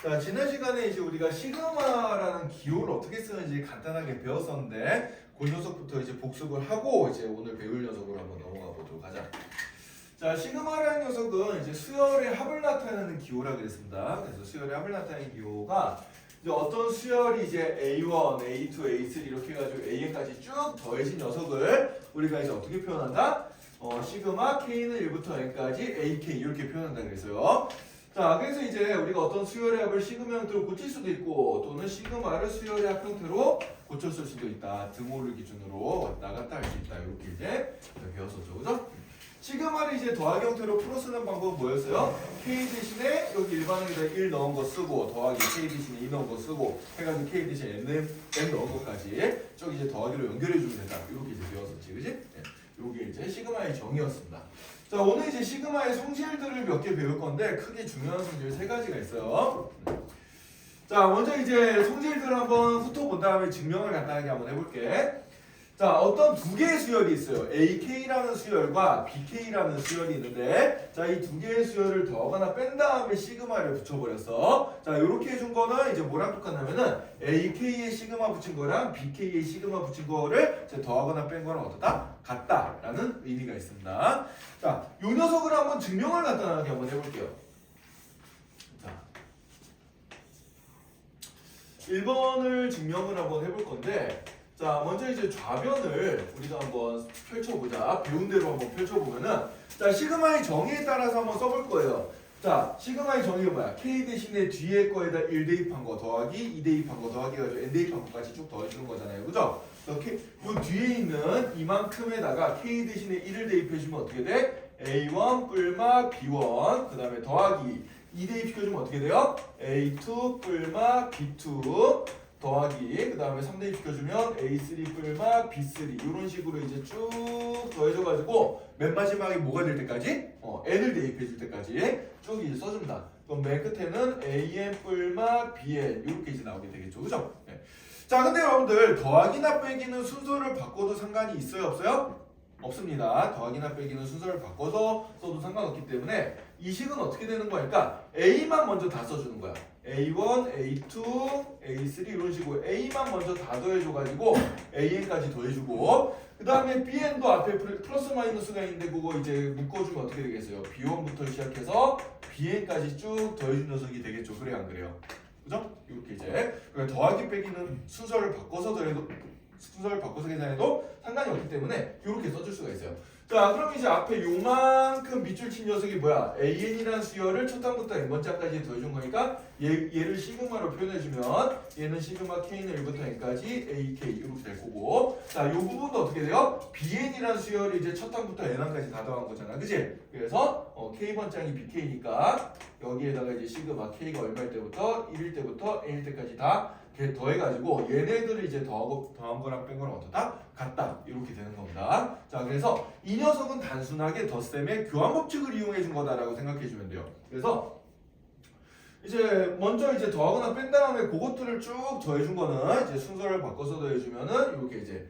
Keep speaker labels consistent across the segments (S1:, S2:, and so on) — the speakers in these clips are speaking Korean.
S1: 자, 지난 시간에 이제 우리가 시그마라는 기호를 어떻게 쓰는지 간단하게 배웠었는데 그 녀석부터 이제 복습을 하고 이제 오늘 배울 녀석으로 한번 넘어가 보도록 하자. 자, 시그마라는 녀석은 이제 수열의 합을 나타내는 기호라 그랬습니다. 그래서 수열의 합을 나타내는 기호가 이제 어떤 수열이 이제 A1, A2, A3 이렇게 해가지고 AN까지 쭉 더해진 녀석을 우리가 이제 어떻게 표현한다? 시그마 K는 1부터 N까지 AK 이렇게 표현한다 그랬어요. 자, 그래서 이제 우리가 어떤 수열의 합을 시그마 형태로 고칠 수도 있고 또는 시그마를 수열의 합 형태로 고쳤을 수도 있다. 등호를 기준으로 왔다 갔다 할 수 있다. 이렇게 이제 배웠었죠. 그죠? 시그마를 이제 더하기 형태로 풀어 쓰는 방법은 뭐였어요? K 대신에 여기 일반항에다 1 넣은 거 쓰고 더하기 K 대신에 2 넣은 거 쓰고 해가지고 K 대신에 N 넣은 것까지 쭉 이제 더하기로 연결해주면 된다. 이렇게 이제 배웠었지. 그지? 네. 요게 이제 시그마의 정의였습니다. 자, 오늘 이제 시그마의 성질들을 몇 개 배울 건데 크게 중요한 성질 세 가지가 있어요. 자, 먼저 이제 성질들을 한번 훑어본 다음에 증명을 간단하게 한번 해볼게. 자, 어떤 두 개의 수열이 있어요. AK라는 수열과 BK라는 수열이 있는데 자, 이 두 개의 수열을 더하거나 뺀 다음에 시그마를 붙여버렸어. 자, 이렇게 해준 거는 이제 뭐랑 똑같냐면은 AK에 시그마 붙인 거랑 BK에 시그마 붙인 거를 이제 더하거나 뺀 거랑 어떻다? 같다라는 의미가 있습니다. 자, 요 녀석을 한번 증명을 간단하게 한번 해볼게요. 자, 1번을 증명을 한번 해볼 건데 자, 먼저 이제 좌변을 우리가 한번 펼쳐보자. 배운 대로 한번 펼쳐보면은 자, 시그마의 정의에 따라서 한번 써볼 거예요. 자, 시그마의 정의가 뭐야? K 대신에 뒤에 거에다 1 대입한 거 더하기 2 대입한 거 더하기 해가지고 N 대입한 거까지 쭉 더해주는 거잖아요. 그죠? 요 뒤에 있는 이만큼에다가 K 대신에 1을 대입해주면 어떻게 돼? A1 뿔마 B1 그 다음에 더하기 2 대입시켜주면 어떻게 돼요? A2 뿔마 B2 더하기 그 다음에 3 대입시켜주면 A3 뿔마 B3 이런 식으로 이제 쭉 더해져가지고 맨 마지막에 뭐가 될 때까지? N을 대입해줄 때까지 쭉 이제 써준다. 그럼 맨 끝에는 AN 뿔마 BN 이렇게 이제 나오게 되겠죠. 그죠? 네. 자, 근데 여러분들 더하기나 빼기는 순서를 바꿔도 상관이 있어요? 없어요? 없습니다. 더하기나 빼기는 순서를 바꿔서 써도 상관없기 때문에 이 식은 어떻게 되는 거니까 A만 먼저 다 써주는 거야. A1, A2, A3 이런 식으로 A만 먼저 다 더해줘가지고 AN까지 더해주고 그 다음에 BN도 앞에 플러스 마이너스가 있는데 그거 이제 묶어주면 어떻게 되겠어요? B1부터 시작해서 BN까지 쭉 더해준 녀석이 되겠죠. 그래요 안 그래요? 그죠? 이렇게 이제 더하기 빼기는 순서를 바꿔서 더해도 순서를 바꿔서 계산해도 상관이 없기 때문에 이렇게 써줄 수가 있어요. 자, 그럼 이제 앞에 요만큼 밑줄 친 녀석이 뭐야? AN이라는 수열을 첫 단부터 n번째까지 더해준 거니까 얘를 시그마로 표현해주면 얘는 시그마 K는 1부터 n까지 AK 이렇게 될 거고 자, 요 부분도 어떻게 돼요? BN이라는 수열이 이제 첫 단부터 n까지 다 더한 거잖아. 그치? 그래서 K번장이 BK니까 여기에다가 이제 시그마 K가 얼마일 때부터 1일 때부터 n일 때까지 다 더해가지고 얘네들을 이제 더한 거랑 뺀 거랑 어떻다? 같다. 이렇게 되는 겁니다. 자, 그래서 이 녀석은 단순하게 덧셈의 교환 법칙을 이용해 준 거다라고 생각해 주면 돼요. 그래서 이제 먼저 이제 더하거나 뺀 다음에 그것들을 쭉 더해 준 거는 이제 순서를 바꿔서 더해 주면은 이렇게 이제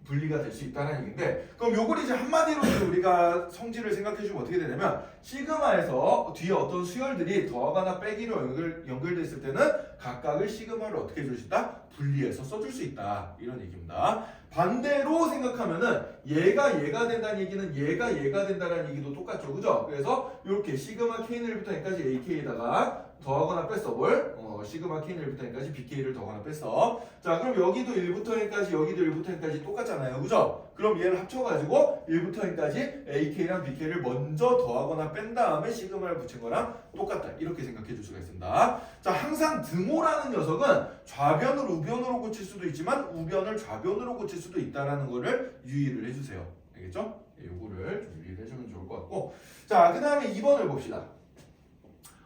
S1: 분리가 될 수 있다는 얘기인데 그럼 요걸 이제 한마디로 우리가 성질을 생각해 주면 어떻게 되냐면 시그마에서 뒤에 어떤 수열들이 더하거나 빼기로 연결됐을 때는 각각을 시그마를 어떻게 해줄 수 있다? 분리해서 써줄 수 있다 이런 얘기입니다. 반대로 생각하면은 얘가 된다는 얘기는 얘가 된다는 얘기도 똑같죠. 그죠? 그래서 이렇게 시그마 K는 1부터 N까지 AK에다가 더하거나 뺐어. 뭘? 시그마 K는 1부터 N까지 BK를 더하거나 뺐어. 자, 그럼 여기도 1부터 N까지 여기도 1부터 N까지 똑같잖아요. 그죠? 그럼 얘를 합쳐가지고 1부터 N까지 AK랑 BK를 먼저 더하거나 뺀 다음에 시그마를 붙인 거랑 똑같다. 이렇게 생각해 줄 수가 있습니다. 자, 항상 등호라는 녀석은 좌변을 우변으로 고칠 수도 있지만 우변을 좌변으로 고칠 수도 있다라는 거를 유의를 해주세요. 알겠죠? 요거를 좀 유의를 해주면 좋을 것 같고 자, 그 다음에 2번을 봅시다.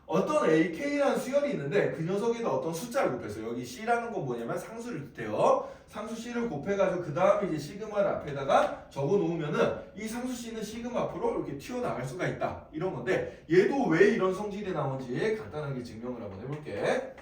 S1: 어떤 AK라는 수열이 있는데 그 녀석에다 어떤 숫자를 곱했어요. 여기 C라는 건 뭐냐면 상수를 뜻해요. 상수 C를 곱해가지고 그 다음에 이제 시그마를 앞에다가 적어 놓으면은 이 상수 C는 시그마 앞으로 이렇게 튀어나갈 수가 있다. 이런 건데 얘도 왜 이런 성질이 나오는지 간단하게 증명을 한번 해볼게.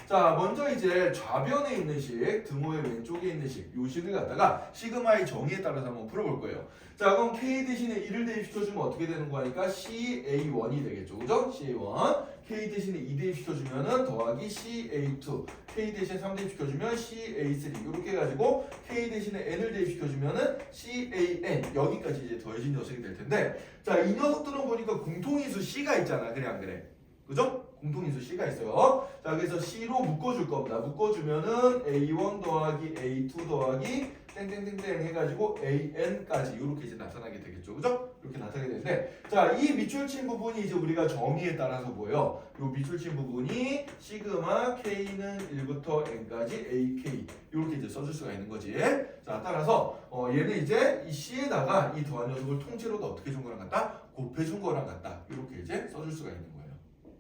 S1: 자, 먼저 이제 좌변에 있는 식, 등호의 왼쪽에 있는 식, 요 식을 갖다가 시그마의 정의에 따라서 한번 풀어볼 거예요. 자, 그럼 K 대신에 1을 대입시켜주면 어떻게 되는 거니까 CA1이 되겠죠. 그죠? CA1. K 대신에 2 대입시켜주면은 더하기 CA2. K 대신에 3 대입시켜주면 CA3. 이렇게 해가지고 K 대신에 N을 대입시켜주면은 CAN. 여기까지 이제 더해진 녀석이 될 텐데, 자, 이 녀석들은 보니까 공통인수 C가 있잖아. 그래, 안 그래? 그죠? 공통인수 C가 있어요. 자, 그래서 C로 묶어줄 겁니다. 묶어주면은 A1 더하기 A2 더하기 땡땡땡땡 해가지고 AN까지 이렇게 이제 나타나게 되겠죠. 그죠? 이렇게 나타나게 되는데, 자, 이 밑줄친 부분이 이제 우리가 정의에 따라서 뭐예요? 이 밑줄친 부분이 시그마 K는 1부터 N까지 AK 이렇게 이제 써줄 수가 있는 거지. 자, 따라서 얘는 이제 이 C에다가 이 더한 녀석을 통째로도 어떻게 준 거랑 같다? 곱해준 거랑 같다. 이렇게 이제 써줄 수가 있는 거예요.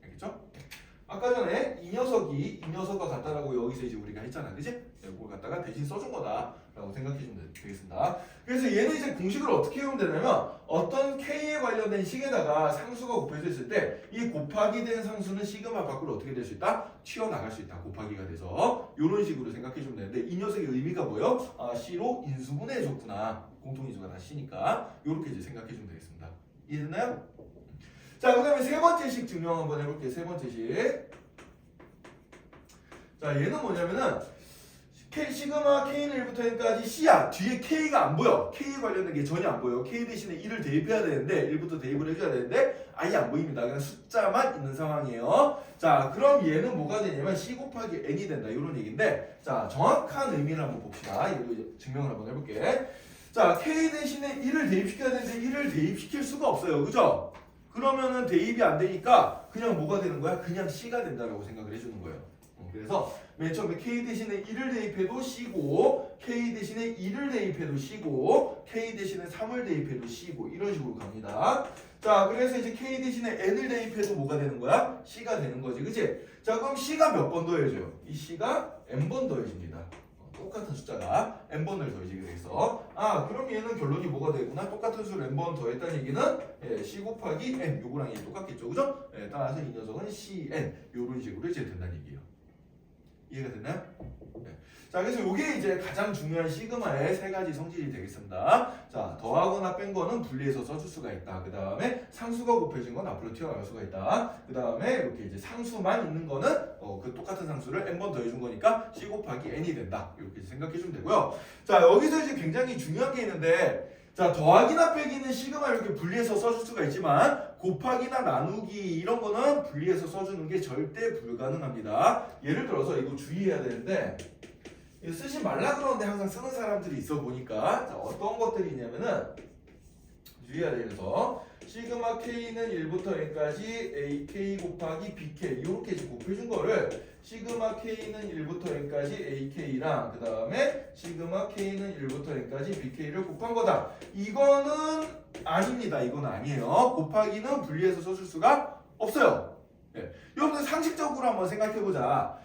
S1: 알겠죠? 아까 전에 이 녀석과 같다라고 여기서 이제 우리가 했잖아, 그지? 이걸 갖다가 대신 써준 거다라고 생각해주면 되겠습니다. 그래서 얘는 이제 공식을 어떻게 외우면 되냐면 어떤 K에 관련된 식에다가 상수가 곱해져 있을 때 이 곱하기 된 상수는 시그마 밖으로 어떻게 될 수 있다? 튀어나갈 수 있다. 곱하기가 돼서 이런 식으로 생각해주면 되는데 이 녀석의 의미가 뭐예요? 아, C로 인수분해해줬구나. 공통인수가 다 C니까 이렇게 이제 생각해주면 되겠습니다. 이해됐나요? 자, 그 다음에 세 번째 식 증명 한번 해볼게요. 세 번째 식. 자, 얘는 뭐냐면은 시그마 K는 1부터 N까지 C야. 뒤에 K가 안 보여. K에 관련된 게 전혀 안 보여. K 대신에 1을 대입해야 되는데 1부터 대입을 해줘야 되는데 아예 안 보입니다. 그냥 숫자만 있는 상황이에요. 자, 그럼 얘는 뭐가 되냐면 C 곱하기 N이 된다. 이런 얘기인데, 자, 정확한 의미를 한번 봅시다. 얘도 증명을 한번 해볼게. 자, K 대신에 1을 대입시켜야 되는데 1을 대입시킬 수가 없어요. 그죠? 그러면은 대입이 안 되니까 그냥 뭐가 되는 거야? 그냥 C가 된다라고 생각을 해주는 거예요. 그래서 맨 처음에 K 대신에 1을 대입해도 C고, K 대신에 2를 대입해도 C고, K 대신에 3을 대입해도 C고, 이런 식으로 갑니다. 자, 그래서 이제 K 대신에 N을 대입해도 뭐가 되는 거야? C가 되는 거지, 그치? 자, 그럼 C가 몇 번 더해져요? 이 C가 N번 더해집니다. 똑같은 숫자가 n번을 더해지게 돼서, 아, 그럼 얘는 결론이 뭐가 되구나? 똑같은 수를 n번 더했다는 얘기는 C 곱하기 n, 요거랑 얘 똑같겠죠, 그죠? 따라서 이 녀석은 CN 요런 식으로 이제 된다는 얘기예요. 이해가 됐나요? 네. 자, 그래서 이게 이제 가장 중요한 시그마의 세 가지 성질이 되겠습니다. 자, 더하거나 뺀 거는 분리해서 써줄 수가 있다. 그 다음에 상수가 곱해진 건 앞으로 튀어나갈 수가 있다. 그 다음에 이렇게 이제 상수만 있는 거는 그 똑같은 상수를 n번 더해준 거니까 C 곱하기 n이 된다. 이렇게 생각해주면 되고요. 자, 여기서 이제 굉장히 중요한 게 있는데, 자, 더하기나 빼기는 시그마 이렇게 분리해서 써줄 수가 있지만 곱하기나 나누기 이런 거는 분리해서 써주는 게 절대 불가능합니다. 예를 들어서 이거 주의해야 되는데, 이거 쓰지 말라 그러는데 항상 쓰는 사람들이 있어 보니까, 자, 어떤 것들이 있냐면은 주의해야 돼서 시그마 K는 1부터 N까지 AK 곱하기 BK 이렇게 이제 곱해준 거를 시그마 K는 1부터 N까지 AK랑 그 다음에 시그마 K는 1부터 N까지 BK를 곱한 거다. 이거는 아닙니다. 이건 아니에요. 곱하기는 분리해서 써줄 수가 없어요. 네. 여러분들 상식적으로 한번 생각해보자.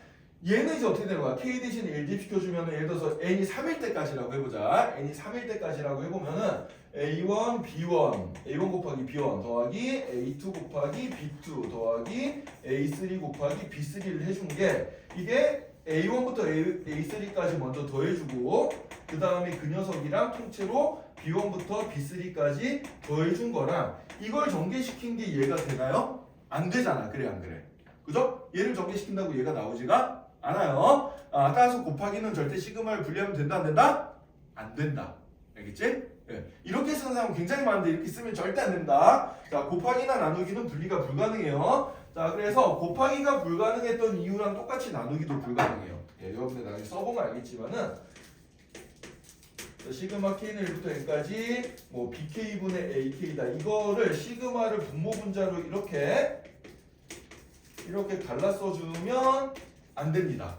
S1: 얘는 이제 어떻게 되는 거야? K 대신에 1 대입시켜주면 예를 들어서 N이 3일 때까지라고 해보자. N이 3일 때까지라고 해보면은 A1, B1, A1 곱하기 B1 더하기 A2 곱하기 B2 더하기 A3 곱하기 B3를 해준 게 이게 A1부터 A3까지 먼저 더해주고 그 다음에 그 녀석이랑 통째로 B1부터 B3까지 더해준 거랑 이걸 전개시킨 게 얘가 되나요? 안 되잖아. 그래 안 그래? 그죠? 얘를 전개시킨다고 얘가 나오지가 않아요. 아, 따라서 곱하기는 절대 시그마를 분리하면 된다 안 된다? 안 된다. 알겠지? 네. 이렇게 쓰는 사람은 굉장히 많은데 이렇게 쓰면 절대 안 된다. 자, 곱하기나 나누기는 분리가 불가능해요. 자, 그래서 곱하기가 불가능했던 이유랑 똑같이 나누기도 불가능해요. 예, 여러분들 나중에 써보면 알겠지만은 시그마 K는 1부터 N까지 뭐 BK분의 AK다. 이거를 시그마를 분모 분자로 이렇게 갈라 써주면 안 됩니다.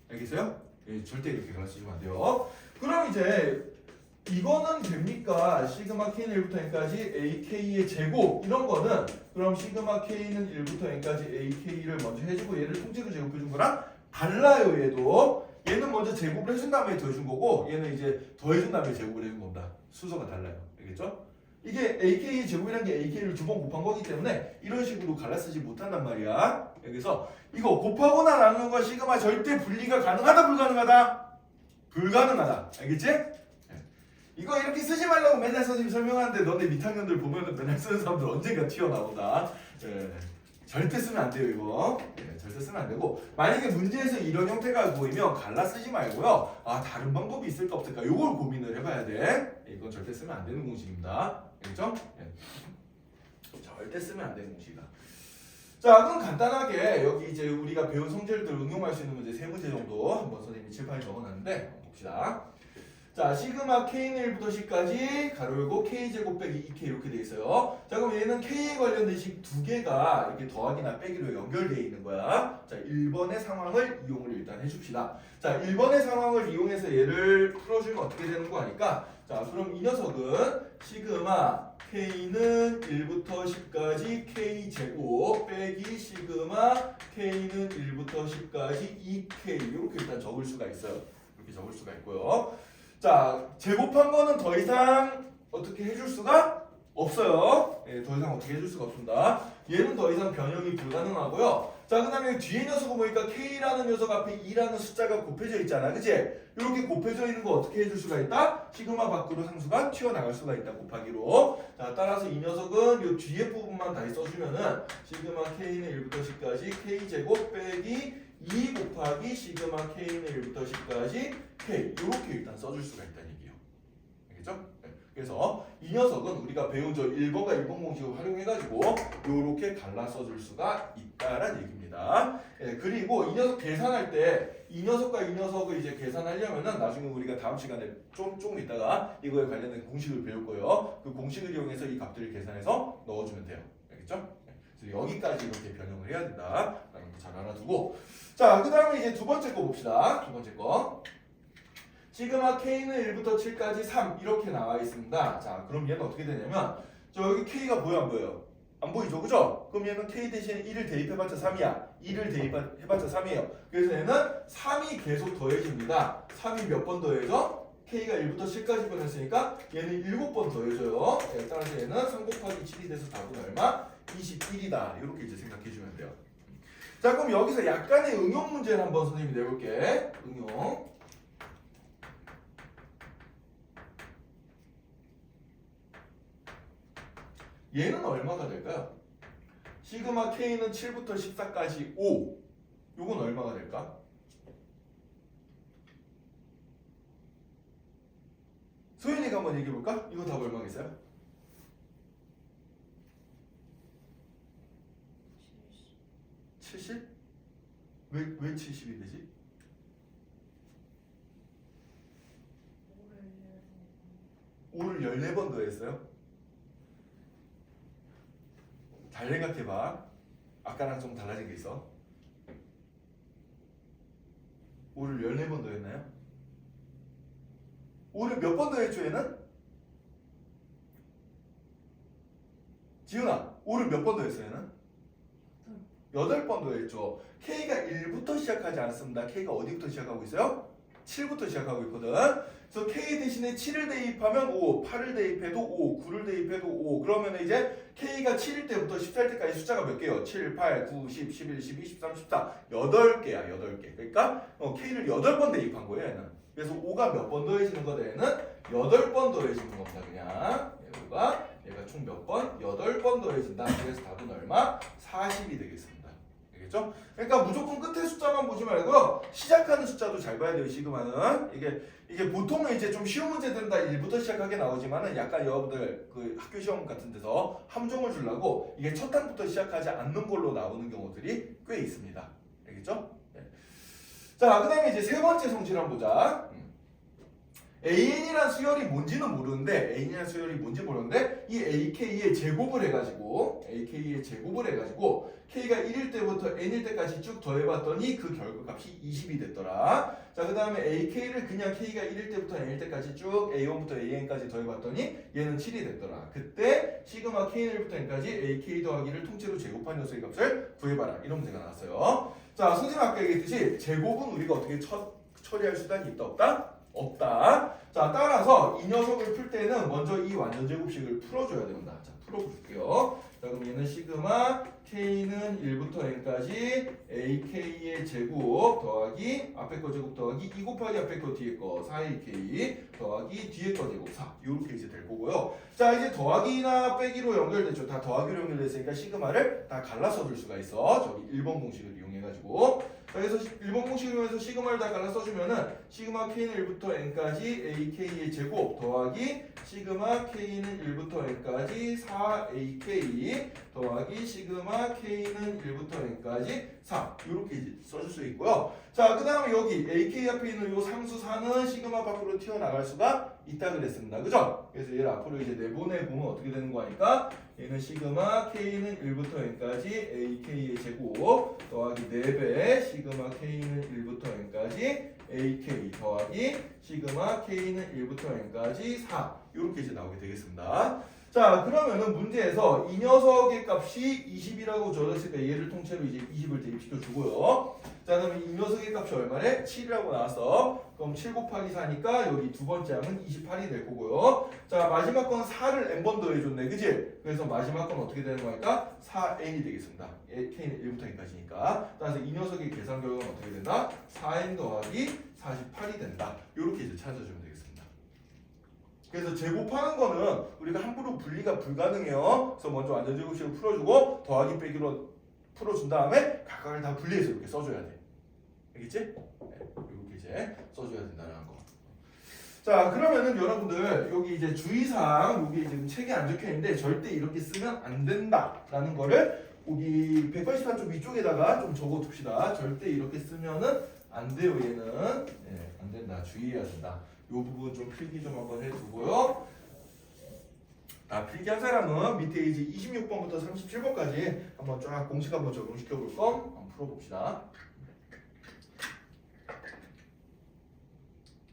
S1: 알겠어요? 예, 절대 이렇게 갈라 써주면 안 돼요. 그럼 이제 이거는 됩니까? 시그마 K는 1부터 N까지 AK의 제곱 이런 거는 그럼 시그마 K는 1부터 N까지 AK를 먼저 해주고 얘를 통째로 제곱해준 거랑 달라요. 얘는 먼저 제곱을 해준 다음에 더해준 거고 얘는 이제 더해준 다음에 제곱을 해준 겁니다. 순서가 달라요. 알겠죠? 이게 AK의 제곱이라는 게 AK를 두 번 곱한 거기 때문에 이런 식으로 갈라쓰지 못한단 말이야. 여기서 이거 곱하거나 나누는 거 시그마 절대 분리가 가능하다 불가능하다? 불가능하다. 알겠지? 이거 이렇게 쓰지 말라고 맨날 선생님이 설명하는데 너네 밑학년들 보면은 맨날 쓰는 사람들 언젠가 튀어나온다. 예. 절대 쓰면 안 돼요 이거. 예, 절대 쓰면 안 되고 만약에 문제에서 이런 형태가 보이면 갈라 쓰지 말고요. 아 다른 방법이 있을까 없을까 요걸 고민을 해봐야 돼. 이건 절대 쓰면 안 되는 공식입니다. 알겠죠? 예. 절대 쓰면 안 되는 공식이다. 자 그럼 간단하게 여기 이제 우리가 배운 성질들 응용할 수 있는 문제 세 문제 정도 한번 선생님이 칠판에 적어놨는데 한번 봅시다. 자 시그마 k는 1부터 10까지 가로 열고 k제곱 빼기 2k 이렇게 돼 있어요. 자 그럼 얘는 k에 관련된 식 두 개가 이렇게 더하기나 빼기로 연결되어 있는 거야. 자 1번의 상황을 이용을 일단 해줍시다. 자 1번의 상황을 이용해서 얘를 풀어주면 어떻게 되는 거 아니까 자 그럼 이 녀석은 시그마 k는 1부터 10까지 k제곱 빼기 시그마 k는 1부터 10까지 2k 이렇게 일단 적을 수가 있어요. 이렇게 적을 수가 있고요. 자, 제곱한 거는 더 이상 어떻게 해줄 수가 없어요. 예, 더 이상 어떻게 해줄 수가 없습니다. 얘는 더 이상 변형이 불가능하고요. 자, 그 다음에 뒤에 녀석을 보니까 K라는 녀석 앞에 2라는 숫자가 곱해져 있잖아. 그치? 이렇게 곱해져 있는 거 어떻게 해줄 수가 있다? 시그마 밖으로 상수가 튀어나갈 수가 있다. 곱하기로. 자, 따라서 이 녀석은 이 뒤에 부분만 다시 써주면은 시그마 K는 1부터 10까지 K제곱 빼기 2 곱하기 시그마 K는 1부터 10까지 K 이렇게 일단 써줄 수가 있다는 얘기예요. 알겠죠? 네. 그래서 이 녀석은 우리가 배운 저 1번과 1번 공식을 활용해가지고 이렇게 갈라 써줄 수가 있다라는 얘기입니다. 네. 그리고 이 녀석 계산할 때 이 녀석과 이 녀석을 이제 계산하려면은 나중에 우리가 다음 시간에 조금 있다가 이거에 관련된 공식을 배울 거예요. 그 공식을 이용해서 이 값들을 계산해서 넣어주면 돼요. 알겠죠? 네. 그래서 여기까지 이렇게 변형을 해야 된다. 라는 거 잘 알아두고 자, 그 다음에 이제 두 번째 거 봅시다. 두 번째 거. 시그마 K는 1부터 7까지 3 이렇게 나와 있습니다. 자, 그럼 얘는 어떻게 되냐면 저 여기 K가 보여 안 보여요? 안 보이죠? 그죠? 그럼 얘는 K 대신에 1을 대입해봤자 3이야. 2를 대입해봤자 3이에요. 그래서 얘는 3이 계속 더해집니다. 3이 몇 번 더해져? K가 1부터 7까지 변했으니까 얘는 7번 더해져요. 네, 따라서 얘는 3 곱하기 7이 돼서 답은 얼마? 21이다. 이렇게 이제 생각해주면 돼요. 자 그럼 여기서 약간의 응용 문제를 한번 선생님이 내볼게. 응용. 얘는 얼마가 될까요? 시그마 K는 7부터 14까지 5. 요건 얼마가 될까? 소연이가 한번 얘기해볼까? 이거 답 얼마겠어요? 70? 왜 70이 되지? 5를 14번 더했어요? 잘 생각해봐. 아까랑 좀 달라진 게 있어. 5를 14번 더했나요? 5를 몇 번 더했죠 얘는? 지훈아 5를 몇 번 더했어 얘는? 8번 더했죠. K가 1부터 시작하지 않습니다. K가 어디부터 시작하고 있어요? 7부터 시작하고 있거든. 그래서 K 대신에 7을 대입하면 5, 8을 대입해도 5, 9를 대입해도 5. 그러면 이제 K가 7일 때부터 14일 때까지 숫자가 몇 개요? 7, 8, 9, 10, 11, 12, 13, 14. 8개야, 8개. 그러니까 K를 8번 대입한 거예요, 얘는. 그래서 5가 몇 번 더해지는 거다, 얘는? 8번 더해지는 겁니다, 그냥. 얘가 총 몇 번? 8번 더해진다. 그래서 답은 얼마? 40이 되겠습니다. 알겠죠? 그러니까 무조건 끝에 숫자만 보지 말고 시작하는 숫자도 잘 봐야 돼요. 시그마는 이게 보통은 이제 좀 쉬운 문제들은 다 1부터 시작하게 나오지만은 약간 여러분들 그 학교 시험 같은 데서 함정을 주려고 이게 첫 단부터 시작하지 않는 걸로 나오는 경우들이 꽤 있습니다. 알겠죠? 네. 자, 그다음에 이제 세 번째 성질 한번 보자. AN이란 수열이 뭔지는 모르는데 이 AK의 제곱을 해가지고 K가 1일 때부터 N일 때까지 쭉 더해봤더니 그 결과값이 20이 됐더라. 자, 그 다음에 AK를 그냥 K가 1일 때부터 N일 때까지 쭉 A1부터 AN까지 더해봤더니 얘는 7이 됐더라. 그때 시그마 K1부터 N까지 AK 더하기를 통째로 제곱한 녀석의 값을 구해봐라. 이런 문제가 나왔어요. 자, 선생님 아까 얘기했듯이 제곱은 우리가 어떻게 처리할 수단이 있다 없다? 없다. 자, 따라서 이 녀석을 풀 때는 먼저 이 완전제곱식을 풀어줘야 됩니다. 자, 풀어볼게요. 자, 그럼 얘는 시그마 k는 1부터 n까지 ak의 제곱 더하기 앞에 거 제곱 더하기 2 곱하기 앞에 거 뒤에 거 4ak 더하기 뒤에 거 제곱 4 이렇게 이제 될 거고요. 자, 이제 더하기나 빼기로 연결됐죠. 다 더하기로 연결됐으니까 시그마를 다 갈라서 줄 수가 있어. 저기 1번 공식을 이용해가지고. 자, 그래서 1번 공식을 이용해서 시그마를 다 갈라 써주면은 시그마 k는 1부터 n까지 ak의 제곱 더하기 시그마 k는 1부터 n까지 4ak 더하기 시그마 k는 1부터 n까지 4 이렇게 이제 써줄 수 있고요. 자, 그 다음에 여기 ak 앞에 있는 요 상수 4는 시그마 밖으로 튀어나갈 수가 있다 그랬습니다. 그죠? 그래서 얘를 앞으로 이제 내보내보면 어떻게 되는 거니까 얘는 시그마 k는 1부터 n까지 ak의 제곱 더하기 4배 시그마 k는 1부터 n까지 ak 더하기 시그마 k는 1부터 n까지 4 이렇게 이제 나오게 되겠습니다. 자, 그러면은 문제에서 이 녀석의 값이 20이라고 주어졌으니까 얘를 통째로 이제 20을 대입시켜 주고요. 자, 그러면 이 녀석의 값이 얼마래? 7이라고 나왔어. 그럼 7 곱하기 4니까 여기 두 번째 항은 28이 될 거고요. 자, 마지막 건 4를 n번 더해줬네, 그지? 그래서 마지막 건 어떻게 되는 거니까 4n이 되겠습니다. k는 1부터 n까지니까. 따라서 이 녀석의 계산 결과는 어떻게 된다? 4n 더하기 48이 된다. 이렇게 이제 찾아주면 되겠습니다. 그래서 제곱하는 거는 우리가 함부로 분리가 불가능해요. 그래서 먼저 완전제곱식을 풀어주고 더하기 빼기로 풀어준 다음에 각각을 다 분리해서 이렇게 써줘야 돼. 알겠지? 네, 이렇게 이제 써줘야 된다는 거. 자, 그러면은 여러분들 여기 이제 주의사항 여기 지금 책에 안 적혀 있는데 절대 이렇게 쓰면 안 된다라는 거를 여기 184쪽 위쪽에다가 좀 적어둡시다. 절대 이렇게 쓰면은 안 돼요. 얘는 네, 안 된다. 주의해야 된다. 이 부분 좀 필기 좀 한번 해두고요. 필기한 사람은 밑에 이제 26번부터 37번까지 한번 쫙 공식 한번 적용시켜 볼 거 한번 풀어봅시다.